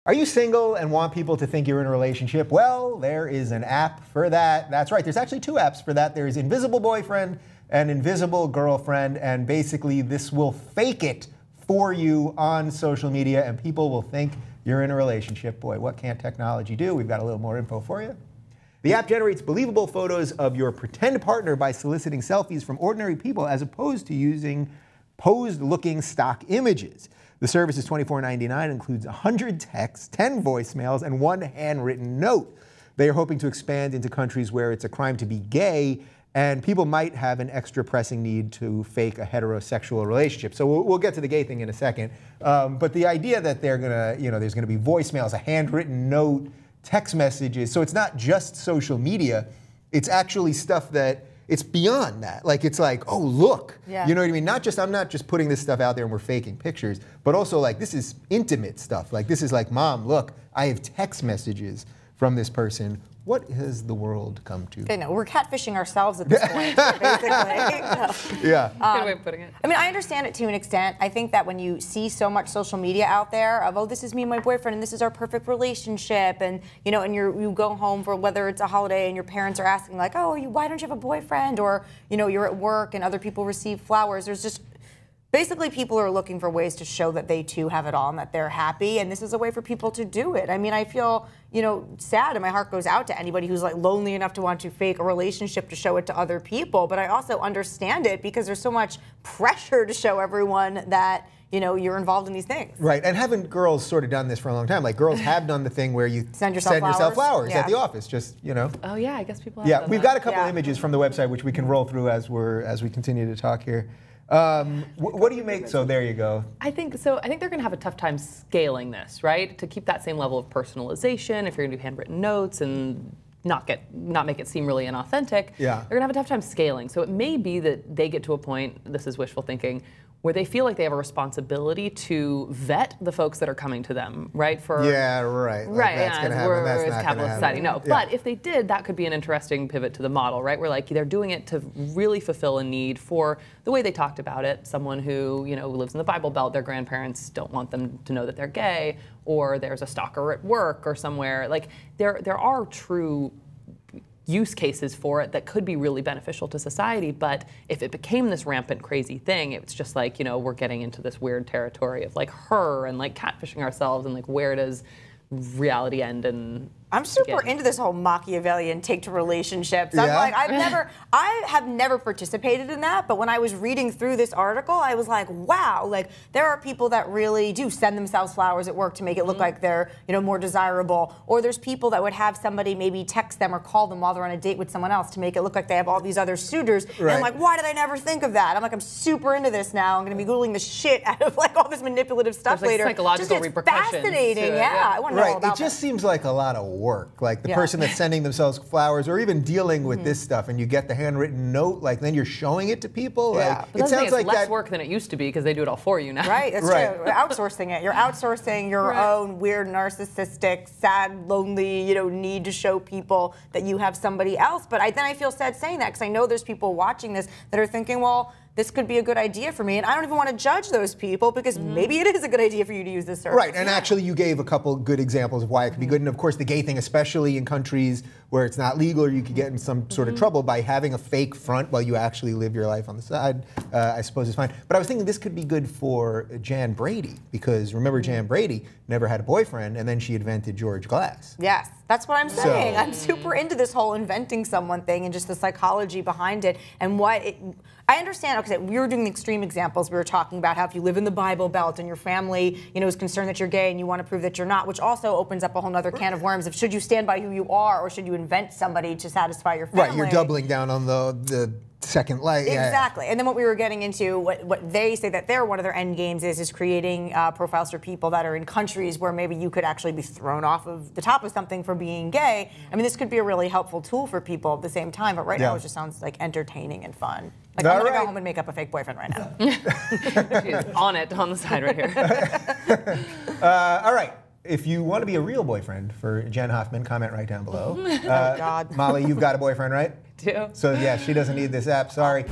Are you single and want people to think you're in a relationship? Well, there is an app for that. That's right. There's actually 2 apps for that. There's Invisible Boyfriend and Invisible Girlfriend, and basically this will fake it for you on social media, and people will think you're in a relationship. Boy, what can't technology do? We've got a little more info for you. The app generates believable photos of your pretend partner by soliciting selfies from ordinary people as opposed to using posed-looking stock images. The service is $24.99, includes 100 texts, 10 voicemails, and 1 handwritten note. They are hoping to expand into countries where it's a crime to be gay, and people might have an extra pressing need to fake a heterosexual relationship. So we'll get to the gay thing in a second. But the idea that they're gonna, there's gonna be voicemails, a handwritten note, text messages. So it's not just social media. It's actually stuff that it's beyond that. Like, it's like, oh, look. Yeah. You know what I mean? I'm not just putting this stuff out there and we're faking pictures, but also like this is intimate stuff. Like this is like, Mom, look, I have text messages from this person. What has the world come to? I know, we're catfishing ourselves at this point, basically. Yeah. Good way of putting it. I mean, I understand it to an extent. I think that when you see so much social media out there of, oh, this is me and my boyfriend, and this is our perfect relationship, and and you go home for whether it's a holiday and your parents are asking like, oh, why don't you have a boyfriend? Or you're at work and other people receive flowers. There's just basically people are looking for ways to show that they too have it all and that they're happy, and this is a way for people to do it. I mean, I feel sad, and my heart goes out to anybody who's like lonely enough to want to fake a relationship to show it to other people. But I also understand it because there's so much pressure to show everyone that you're involved in these things. Right, and haven't girls sort of done this for a long time? Like girls have done the thing where you send yourself flowers at the office, just Oh yeah, I guess people have Yeah, done we've that. got a couple images from the website which we can roll through as we continue to talk here. What do you make? So there you go. I think they're going to have a tough time scaling this, right? To keep that same level of personalization, if you're going to do handwritten notes and not make it seem really inauthentic, yeah, they're going to have a tough time scaling. So it may be that they get to a point, this is wishful thinking, where they feel like they have a responsibility to vet the folks that are coming to them, right? Yeah, right. Right, that's gonna happen. That's not capitalist society. No, but if they did, that could be an interesting pivot to the model, right? Where like they're doing it to really fulfill a need for the way they talked about it. Someone who lives in the Bible Belt, their grandparents don't want them to know that they're gay, or there's a stalker at work or somewhere. Like there are true use cases for it that could be really beneficial to society, but if it became this rampant crazy thing, it's just like, we're getting into this weird territory of like her and like catfishing ourselves and like where does reality end and I'm super into this whole Machiavellian take to relationships. Yeah? I'm like, I have never participated in that, but when I was reading through this article, I was like, wow, like there are people that really do send themselves flowers at work to make it look like they're, more desirable. Or there's people that would have somebody maybe text them or call them while they're on a date with someone else to make it look like they have all these other suitors. Right. And I'm like, why did I never think of that? I'm like, I'm super into this now. I'm going to be Googling the shit out of like all this manipulative stuff There's, like, later. psychological just repercussions fascinating, to it, yeah. I want to know all about It just that. seems like a lot of work. Like the person that's sending themselves flowers or even dealing with this stuff, and you get the handwritten note, like then you're showing it to people. Yeah. Like, But it sounds like less that. work than it used to be because they do it all for you now. Right, that's Right. true. We're outsourcing it. You're outsourcing your own weird, narcissistic, sad, lonely, need to show people that you have somebody else. But then I feel sad saying that because I know there's people watching this that are thinking, well, this could be a good idea for me, and I don't even want to judge those people because maybe it is a good idea for you to use this service. Right, and actually you gave a couple good examples of why it could be good, and of course the gay thing, especially in countries where it's not legal or you could get in some sort of trouble by having a fake front while you actually live your life on the side, I suppose is fine. But I was thinking this could be good for Jan Brady, because remember Jan Brady never had a boyfriend, and then she invented George Glass. Yes, that's what I'm saying. I'm super into this whole inventing someone thing and just the psychology behind it and I understand, okay, we were doing the extreme examples. We were talking about how if you live in the Bible Belt and your family, is concerned that you're gay and you want to prove that you're not, which also opens up a whole other can of worms of should you stand by who you are or should you invent somebody to satisfy your family? Right, you're doubling down on the second light. Exactly. And then what we were getting into, what they say that one of their end games is creating profiles for people that are in countries where maybe you could actually be thrown off of the top of something for being gay. I mean, this could be a really helpful tool for people at the same time, but right now it just sounds like entertaining and fun. Like I'm going to go home and make up a fake boyfriend right now. She's on the side right here. All right. If you want to be a real boyfriend for Jenn Hoffman, comment right down below. Oh, God. Molly, you've got a boyfriend, right? Do. So yeah, she doesn't need this app, sorry.